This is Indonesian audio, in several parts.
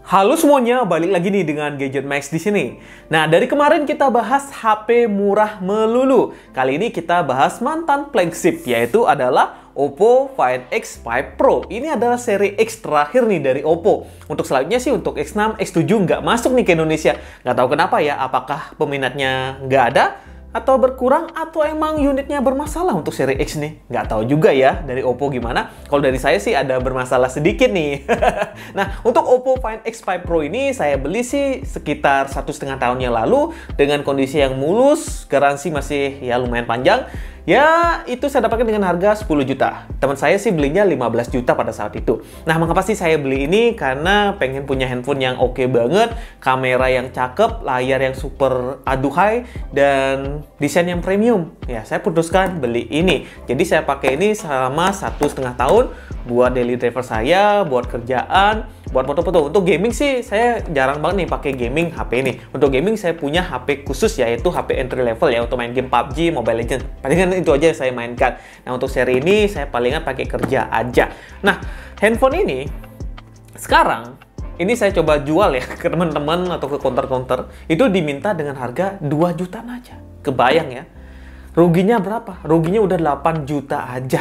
Halo semuanya, balik lagi nih dengan Gadget Max di sini. Nah, dari kemarin kita bahas HP murah melulu. Kali ini kita bahas mantan flagship, yaitu adalah Oppo Find X5 Pro. Ini adalah seri X terakhir nih dari Oppo. Untuk selanjutnya sih untuk X6, X7 nggak masuk nih ke Indonesia. Nggak tahu kenapa ya, apakah peminatnya nggak ada? Atau berkurang, atau emang unitnya bermasalah untuk seri X nih? Nggak tahu juga ya dari Oppo gimana. Kalau dari saya sih ada bermasalah sedikit nih. Nah, untuk Oppo Find X5 Pro ini saya beli sih sekitar 1,5 tahun yang lalu dengan kondisi yang mulus, garansi masih ya lumayan panjang. Ya, itu saya dapatkan dengan harga 10 juta. Teman saya sih belinya 15 juta pada saat itu. Nah, mengapa sih saya beli ini? Karena pengen punya handphone yang oke banget, kamera yang cakep, layar yang super aduhai, dan desain yang premium. Ya, saya putuskan beli ini. Jadi saya pakai ini selama 1,5 tahun buat daily driver saya, buat kerjaan, buat foto-foto. Untuk gaming sih saya jarang banget nih pakai gaming HP ini. Untuk gaming saya punya HP khusus, yaitu HP entry level ya, untuk main game PUBG, Mobile Legends. Palingan itu aja yang saya mainkan. Nah, untuk seri ini saya palingan pakai kerja aja. Nah, handphone ini sekarang ini saya coba jual ya ke teman-teman atau ke counter-counter. Itu diminta dengan harga 2 jutaan aja. Kebayang ya. Ruginya berapa? Ruginya udah 8 juta aja.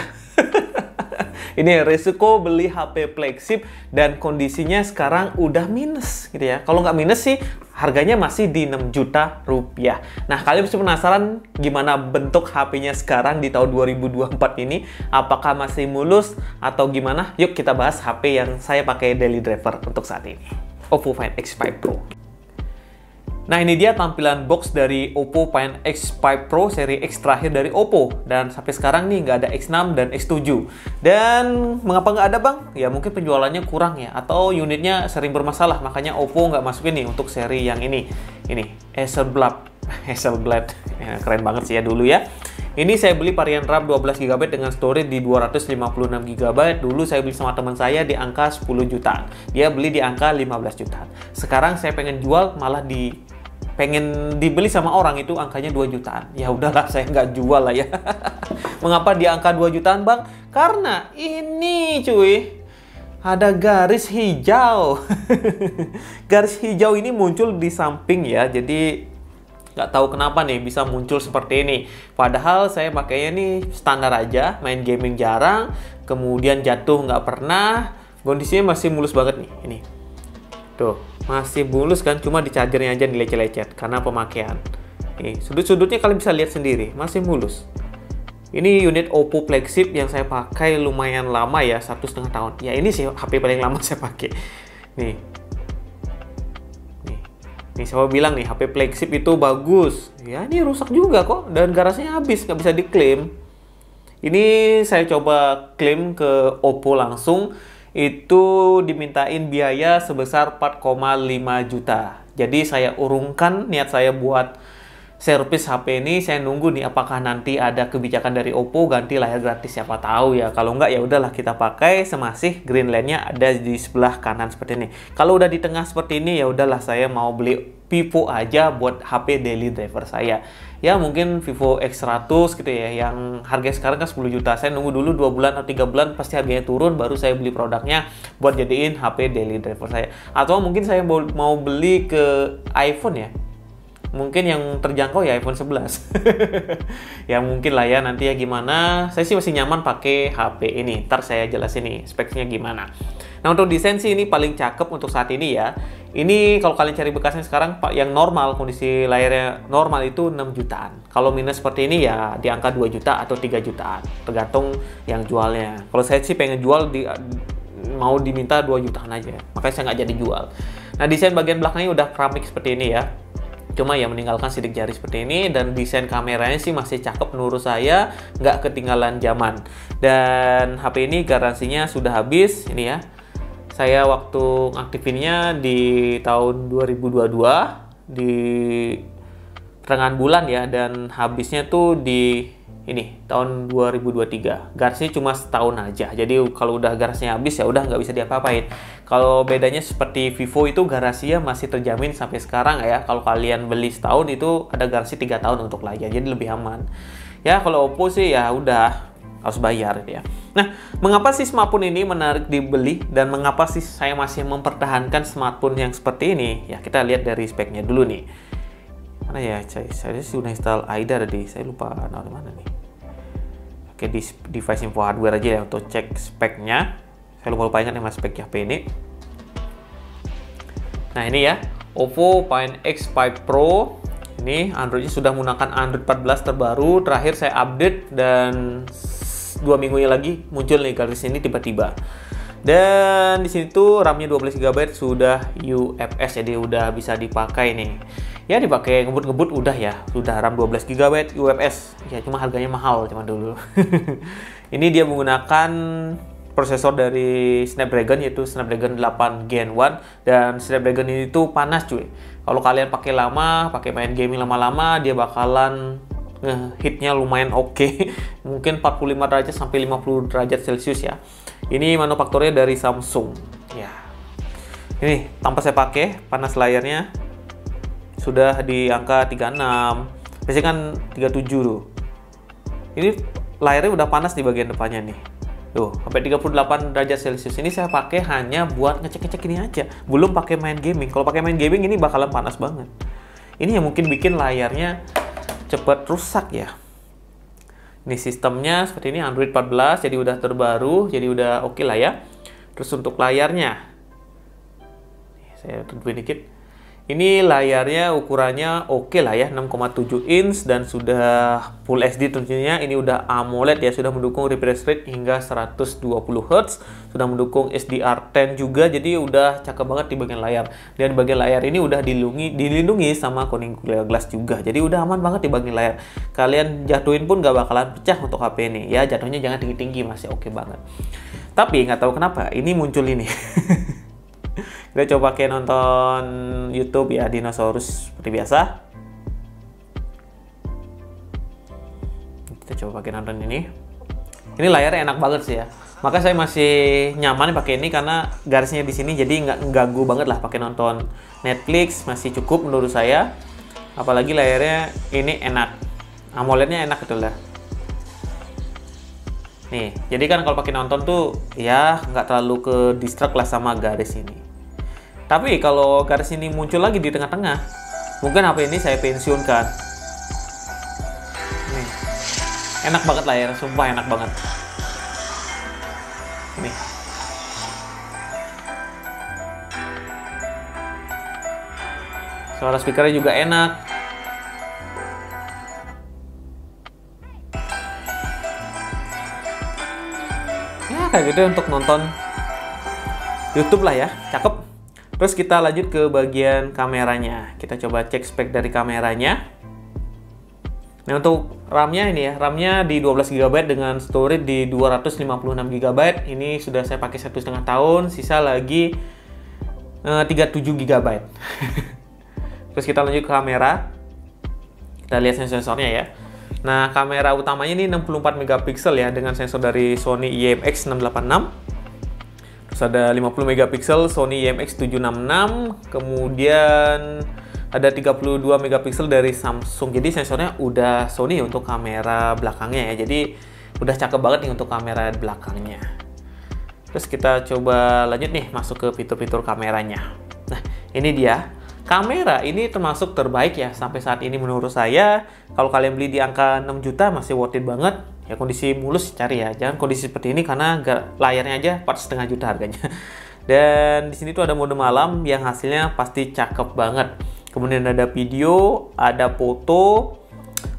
Ini resiko beli HP flagship dan kondisinya sekarang udah minus gitu ya. Kalau nggak minus sih harganya masih di 6 juta rupiah. Nah, kalian pasti penasaran gimana bentuk HP-nya sekarang di tahun 2024 ini? Apakah masih mulus atau gimana? Yuk kita bahas HP yang saya pakai daily driver untuk saat ini. Oppo Find X5 Pro. Nah, ini dia tampilan box dari Oppo Find X5 Pro seri X terakhir dari Oppo. Dan sampai sekarang nih nggak ada X6 dan X7. Dan mengapa nggak ada bang? Ya mungkin penjualannya kurang ya. Atau unitnya sering bermasalah. Makanya Oppo nggak masukin nih untuk seri yang ini. Ini, Hasselblad. Hasselblad. Ya, keren banget sih ya dulu ya. Ini saya beli varian RAM 12GB dengan storage di 256GB. Dulu saya beli sama teman saya di angka 10 jutaan. Dia beli di angka 15 jutaan. Sekarang saya pengen jual malah pengen dibeli sama orang itu angkanya 2 jutaan. Ya udahlah, saya nggak jual lah ya. Mengapa di angka 2 jutaan bang? Karena ini cuy, ada garis hijau. Garis hijau ini muncul di samping ya. Jadi nggak tahu kenapa nih bisa muncul seperti ini. Padahal saya pakainya nih standar aja, main gaming jarang, kemudian jatuh nggak pernah, kondisinya masih mulus banget nih. Ini tuh masih mulus kan, cuma di chargernya aja dilecet-lecet karena pemakaian. Nih sudut-sudutnya kalian bisa lihat sendiri, masih mulus. Ini unit Oppo flagship yang saya pakai lumayan lama ya, 1,5 tahun. Ya ini sih HP paling lama saya pakai. Nih saya bilang nih HP flagship itu bagus. Ya ini rusak juga kok dan garasinya habis, nggak bisa diklaim. Ini saya coba klaim ke Oppo langsung. Itu dimintain biaya sebesar 4,5 juta. Jadi saya urungkan niat saya buat servis HP ini. Saya nunggu nih apakah nanti ada kebijakan dari Oppo ganti layar gratis, siapa tahu ya. Kalau nggak ya udahlah kita pakai semasih green line-nya ada di sebelah kanan seperti ini. Kalau udah di tengah seperti ini ya udahlah saya mau beli Vivo aja buat HP daily driver saya. Ya mungkin Vivo X100 gitu ya, yang harga sekarang kan 10 juta. Saya nunggu dulu 2 bulan atau 3 bulan pasti harganya turun, baru saya beli produknya buat jadiin HP daily driver saya. Atau mungkin saya mau beli ke iPhone ya. Mungkin yang terjangkau ya iPhone 11. Ya mungkin lah ya nanti ya gimana. Saya sih masih nyaman pakai HP ini. Ntar saya jelasin nih speknya gimana. Nah, untuk desain sih ini paling cakep untuk saat ini ya. Ini kalau kalian cari bekasnya sekarang yang normal, kondisi layarnya normal itu 6 jutaan. Kalau minus seperti ini ya di angka 2 juta atau 3 jutaan. Tergantung yang jualnya. Kalau saya sih pengen jual mau diminta 2 jutaan aja. Makanya saya nggak jadi jual. Nah, desain bagian belakangnya udah keramik seperti ini ya. Cuma ya meninggalkan sidik jari seperti ini, dan desain kameranya sih masih cakep menurut saya, nggak ketinggalan zaman. Dan HP ini garansinya sudah habis ini ya. Saya waktu ngaktifinnya di tahun 2022 di pertengahan bulan ya, dan habisnya tuh di ini tahun 2023. Garasinya cuma setahun aja. Jadi kalau udah garasinya habis ya udah nggak bisa diapa-apain. Kalau bedanya seperti Vivo itu garasinya masih terjamin sampai sekarang ya. Kalau kalian beli setahun itu ada garansi 3 tahun untuk layar. Jadi lebih aman. Ya kalau Oppo sih ya udah harus bayar ya. Nah, mengapa sih smartphone ini menarik dibeli dan mengapa sih saya masih mempertahankan smartphone yang seperti ini? Ya, kita lihat dari speknya dulu nih. Mana ya? Saya sudah install AIDA tadi. Saya lupa di mana nih. Oke, di device info hardware aja ya untuk cek speknya. Saya lupa ingat nama spek HP ini. Nah, ini ya, Oppo Find X5 Pro. Ini Androidnya sudah menggunakan Android 14 terbaru. Terakhir saya update dan 2 minggu lagi muncul nih garis ini tiba-tiba. Dan di sini tuh RAM-nya 12 GB sudah UFS, jadi udah bisa dipakai nih. Ya dipakai ngebut-ngebut udah ya, sudah RAM 12 GB UFS. Ya cuma harganya mahal cuman dulu. Ini dia menggunakan prosesor dari Snapdragon, yaitu Snapdragon 8 Gen 1, dan Snapdragon ini tuh panas cuy. Kalau kalian pakai lama, pakai main gaming lama-lama, dia bakalan hitnya lumayan oke. Mungkin 45 derajat sampai 50 derajat Celcius ya. Ini manufakturnya dari Samsung ya. Ini tanpa saya pakai, panas layarnya sudah di angka 36. Biasanya kan 37 tuh. Ini layarnya udah panas di bagian depannya nih. Tuh, sampai 38 derajat Celcius. Ini saya pakai hanya buat ngecek-ngecek ini aja. Belum pakai main gaming. Kalau pakai main gaming ini bakalan panas banget. Ini yang mungkin bikin layarnya cepat rusak ya. Ini sistemnya seperti ini, Android 14, jadi udah terbaru, jadi udah oke lah ya. Terus untuk layarnya, saya tentuin dikit. Ini layarnya ukurannya oke lah ya, 6,7 inch dan sudah Full HD tentunya. Ini udah AMOLED ya, sudah mendukung refresh rate hingga 120 Hz, sudah mendukung HDR10 juga, jadi udah cakep banget di bagian layar. Dan bagian layar ini udah dilindungi sama Corning Gorilla Glass juga, jadi udah aman banget di bagian layar. Kalian jatuhin pun gak bakalan pecah untuk HP ini ya, jatuhnya jangan tinggi-tinggi, masih oke banget. Tapi nggak tahu kenapa ini muncul ini. Kita coba pakai nonton YouTube ya, dinosaurus seperti biasa. Kita coba pakai nonton ini. Ini layarnya enak banget sih ya. Maka saya masih nyaman pakai ini karena garisnya di sini, jadi nggak ganggu banget lah pakai nonton Netflix, masih cukup menurut saya. Apalagi layarnya ini enak, AMOLED-nya enak gitu lah. Nih, jadi kan kalau pakai nonton tuh ya nggak terlalu ke distract lah sama garis ini. Tapi kalau garis ini muncul lagi di tengah-tengah, mungkin HP ini saya pensiunkan. Nih, enak banget layar, sumpah enak banget. Nih. Suara speakernya juga enak. Ya kayak gitu untuk nonton YouTube lah ya, cakep. Terus kita lanjut ke bagian kameranya. Kita coba cek spek dari kameranya. Nah, untuk RAM-nya ini ya, RAM-nya di 12 GB dengan storage di 256 GB. Ini sudah saya pakai 1,5 tahun, sisa lagi 37 GB. Terus kita lanjut ke kamera. Kita lihat sensornya ya. Nah, kamera utamanya ini 64 megapiksel ya, dengan sensor dari Sony IMX686. Terus ada 50 megapiksel Sony IMX766, kemudian ada 32 megapiksel dari Samsung. Jadi sensornya udah Sony untuk kamera belakangnya ya. Jadi udah cakep banget nih untuk kamera belakangnya. Terus kita coba lanjut nih masuk ke fitur-fitur kameranya. Nah, ini dia. Kamera ini termasuk terbaik ya sampai saat ini menurut saya. Kalau kalian beli di angka 6 juta masih worth it banget. Ya kondisi mulus cari ya, jangan kondisi seperti ini karena layarnya aja 4,5 juta harganya. Dan di sini tuh ada mode malam yang hasilnya pasti cakep banget. Kemudian ada video, ada foto.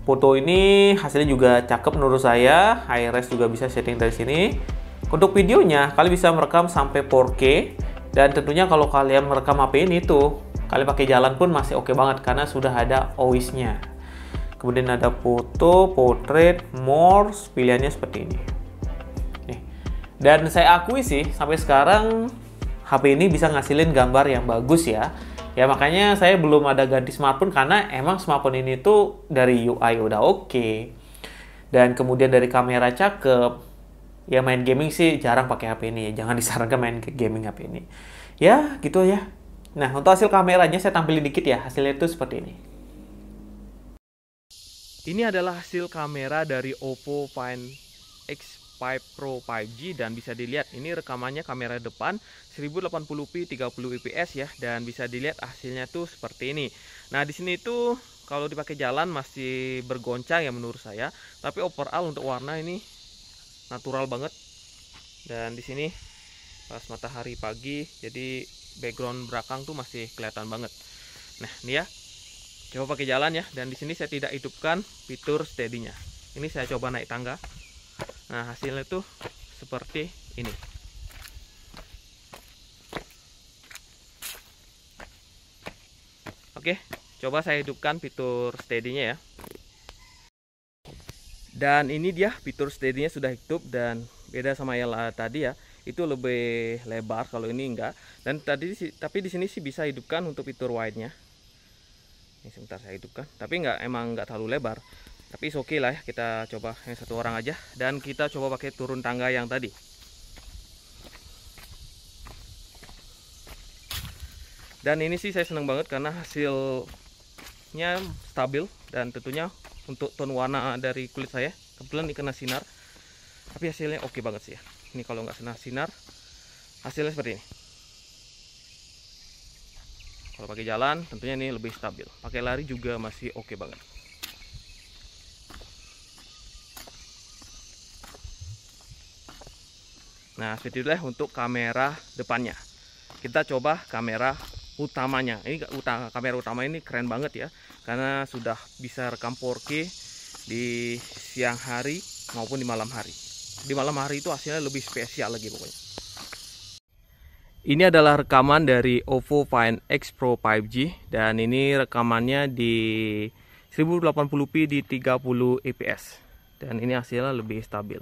Foto ini hasilnya juga cakep menurut saya. High res juga bisa setting dari sini. Untuk videonya kalian bisa merekam sampai 4K, dan tentunya kalau kalian merekam HP ini tuh kalian pakai jalan pun masih oke banget karena sudah ada OIS-nya. Kemudian ada foto, portrait, more, pilihannya seperti ini. Nih. Dan saya akui sih, sampai sekarang HP ini bisa ngasilin gambar yang bagus ya. Ya makanya saya belum ada ganti smartphone karena emang smartphone ini tuh dari UI udah oke. Dan kemudian dari kamera cakep. Ya main gaming sih jarang pakai HP ini ya. Jangan disarankan main gaming HP ini. Ya gitu ya. Nah untuk hasil kameranya saya tampilin dikit ya. Hasilnya itu seperti ini. Ini adalah hasil kamera dari Oppo Find X 5 Pro 5G, dan bisa dilihat ini rekamannya kamera depan 1080p 30 fps ya, dan bisa dilihat hasilnya tuh seperti ini. Nah, di sini tuh kalau dipakai jalan masih bergoncang ya menurut saya, tapi overall untuk warna ini natural banget. Dan di sini pas matahari pagi, jadi background belakang tuh masih kelihatan banget. Nah, ini ya. Coba pakai jalan ya, dan di sini saya tidak hidupkan fitur steady-nya. Ini saya coba naik tangga. Nah, hasilnya tuh seperti ini. Oke, coba saya hidupkan fitur steady-nya ya. Dan ini dia fitur steady-nya sudah hidup, dan beda sama yang tadi ya. Itu lebih lebar, kalau ini enggak. Dan tapi di sini sih bisa hidupkan untuk fitur wide-nya. Ini sebentar saya hidupkan, tapi emang nggak terlalu lebar, tapi oke lah ya. Kita coba yang satu orang aja, dan kita coba pakai turun tangga yang tadi. Dan ini sih saya seneng banget karena hasilnya stabil, dan tentunya untuk tone warna dari kulit saya kebetulan ini kena sinar, tapi hasilnya oke banget sih ya. Ini kalau nggak kena sinar hasilnya seperti ini. Kalau pakai jalan tentunya ini lebih stabil. Pakai lari juga masih oke banget. Nah, seperti itulah untuk kamera depannya. Kita coba kamera utamanya. Ini kamera utama ini keren banget ya, karena sudah bisa rekam 4K di siang hari maupun di malam hari. Di malam hari itu hasilnya lebih spesial lagi pokoknya. Ini adalah rekaman dari OPPO Find X Pro 5G, dan ini rekamannya di 1080p di 30 fps, dan ini hasilnya lebih stabil.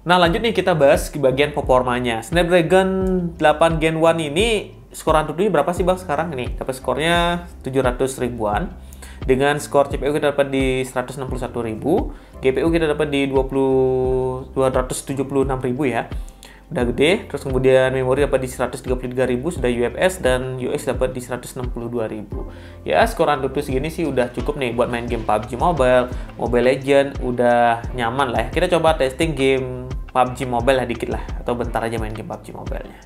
Nah, lanjut nih kita bahas di bagian performanya. Snapdragon 8 Gen 1 ini skor Antutunya berapa sih Bang sekarang? Ini dapat skornya 700 ribuan. Dengan skor CPU kita dapat di 161.000, GPU kita dapat di 276.000 ya. Udah gede, terus kemudian memori dapat di 133.000, sudah UFS dan UX dapat di 162.000. Ya, skor Antutu segini sih udah cukup nih buat main game PUBG Mobile, Mobile Legend, udah nyaman lah ya. Kita coba testing game PUBG Mobile lah dikit lah, atau bentar aja main game PUBG Mobile-nya.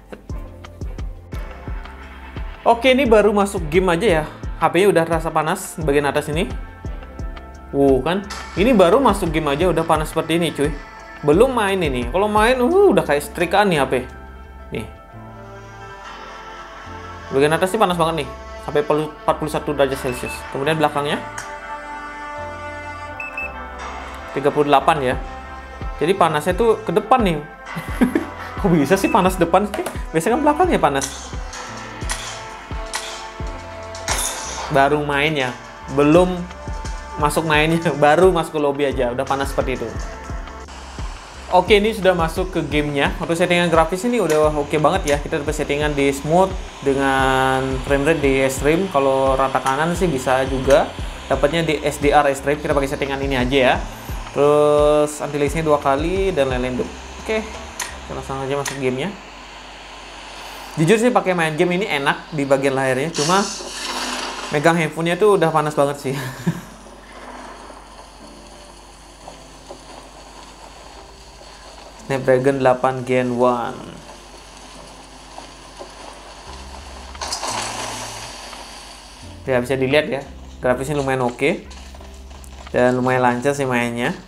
Oke, ini baru masuk game aja ya. HP-nya udah terasa panas bagian atas ini. Kan? Ini baru masuk game aja udah panas seperti ini, cuy. Belum main ini. Kalau main, udah kayak setrikaan nih HP. Nih. Bagian atas sih panas banget nih. Sampai 41 derajat Celcius. Kemudian belakangnya 38 ya. Jadi panasnya tuh ke depan nih. Kok bisa sih panas depan sih? Biasanya kan belakangnya panas. Baru mainnya, belum masuk mainnya, baru masuk ke lobby aja udah panas seperti itu. Oke, ini sudah masuk ke gamenya. Untuk settingan grafis ini udah oke banget ya. Kita dapat settingan di smooth dengan frame rate di extreme. Kalau rata kanan sih bisa juga. Dapatnya di SDR extreme. Kita pakai settingan ini aja ya. Terus anti-aliasing 2 kali dan lain-lain. Oke, kita langsung aja masuk gamenya. Jujur sih pakai main game ini enak di bagian layarnya. Cuma megang handphonenya tuh udah panas banget sih. Snapdragon 8 Gen 1. Ya, bisa dilihat ya, grafisnya lumayan oke. Dan lumayan lancar sih mainnya.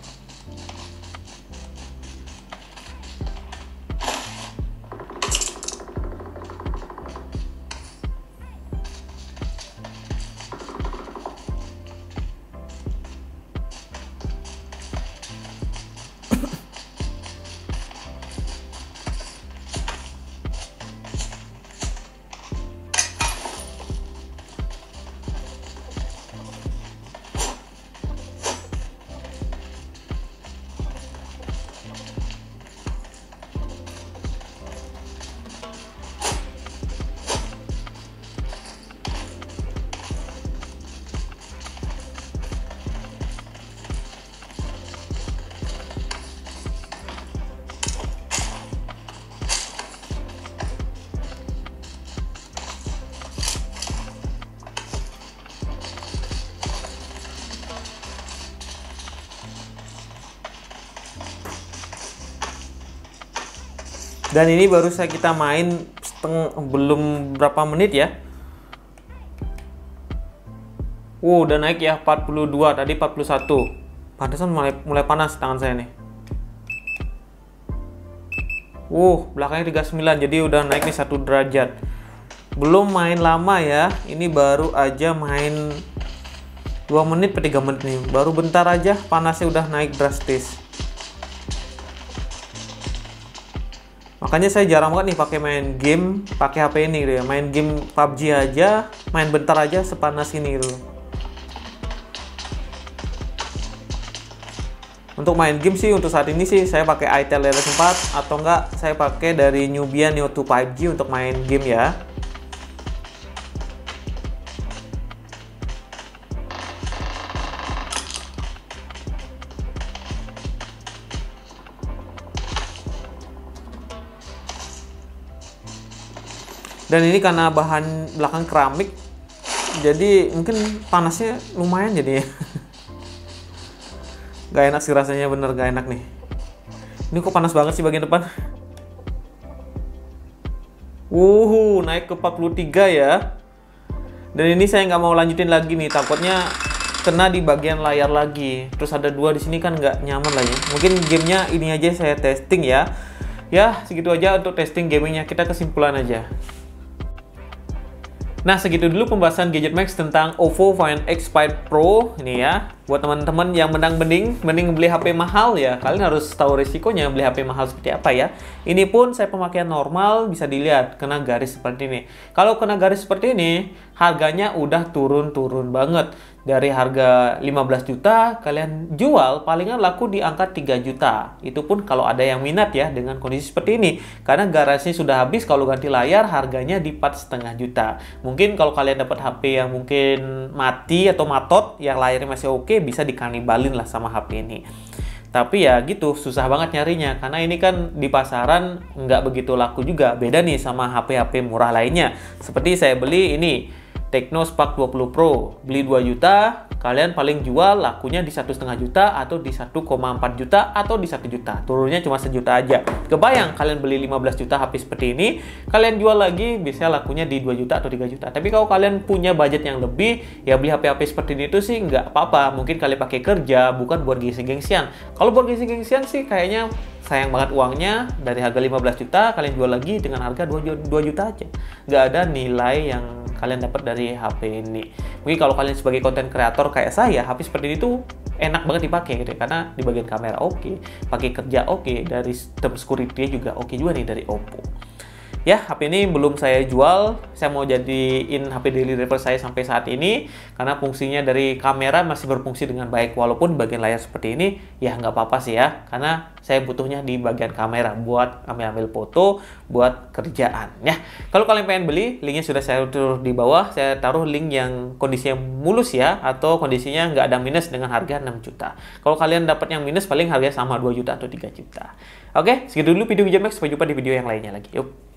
Dan ini baru saja kita main belum berapa menit ya. Udah naik ya 42, tadi 41. Pantesan mulai panas tangan saya nih. Belakangnya 39, jadi udah naik nih 1 derajat. Belum main lama ya. Ini baru aja main 2 menit per 3 menit nih. Baru bentar aja panasnya udah naik drastis. Makanya saya jarang banget nih pakai main game pakai HP ini gitu ya. Main game PUBG aja, main bentar aja sepanas ini gitu. Untuk main game sih untuk saat ini sih saya pakai itel RS4 atau enggak saya pakai dari Nubia Neo 2 5G untuk main game ya. Dan ini karena bahan belakang keramik, jadi mungkin panasnya lumayan jadi ya. Gak enak sih rasanya, bener gak enak nih. Ini kok panas banget sih bagian depan. Naik ke 43 ya. Dan ini saya nggak mau lanjutin lagi nih, takutnya kena di bagian layar lagi. Terus ada 2 di sini kan nggak nyaman lagi. Mungkin gamenya ini aja saya testing ya. Ya segitu aja untuk testing gamingnya, kita kesimpulan aja. Nah, segitu dulu pembahasan Gadget Max tentang OPPO Find X5 Pro ini ya. Buat teman-teman yang mending beli HP mahal ya, kalian harus tahu risikonya beli HP mahal seperti apa ya. Ini pun saya pemakaian normal, bisa dilihat kena garis seperti ini. Kalau kena garis seperti ini, harganya udah turun banget. dari harga 15 juta, kalian jual palingan laku di angka 3 juta. Itu pun kalau ada yang minat ya dengan kondisi seperti ini. Karena garansi sudah habis, kalau ganti layar harganya di 4,5 juta. Mungkin kalau kalian dapat HP yang mungkin mati atau matot, yang layarnya masih oke, bisa dikanibalin lah sama HP ini. Tapi ya gitu, susah banget nyarinya. Karena ini kan di pasaran nggak begitu laku juga. Beda nih sama HP-HP murah lainnya. Seperti saya beli ini, Tecno Spark 20 Pro. Beli 2 juta, kalian paling jual lakunya di 1,5 juta, atau di 1,4 juta, atau di 1 juta. Turunnya cuma 1 juta aja. Kebayang kalian beli 15 juta HP seperti ini, kalian jual lagi bisa lakunya di 2 juta atau 3 juta. Tapi kalau kalian punya budget yang lebih, ya beli HP-HP seperti ini itu sih nggak apa-apa. Mungkin kalian pakai kerja, bukan buat gengsi-gengsian. Kalau buat gengsi-gengsian sih kayaknya sayang banget uangnya. Dari harga 15 juta, kalian jual lagi dengan harga 2 juta aja. Nggak ada nilai yang kalian dapat dari HP ini. Mungkin kalau kalian sebagai konten kreator kayak saya, HP seperti ini tuh enak banget dipakai gitu, karena di bagian kamera oke, pakai kerja oke, dari sistem security juga oke juga nih dari Oppo. Ya, HP ini belum saya jual. Saya mau jadiin HP daily driver saya sampai saat ini, karena fungsinya dari kamera masih berfungsi dengan baik. Walaupun bagian layar seperti ini, ya nggak apa-apa sih ya, karena saya butuhnya di bagian kamera buat ambil foto, buat kerjaan ya. Kalau kalian pengen beli, linknya sudah saya taruh di bawah. Saya taruh link yang kondisinya mulus ya, atau kondisinya nggak ada minus dengan harga 6 juta. Kalau kalian dapat yang minus, paling harganya sama 2 juta atau 3 juta. Oke, segitu dulu video Gadget Max. Sampai jumpa di video yang lainnya lagi. Yuk.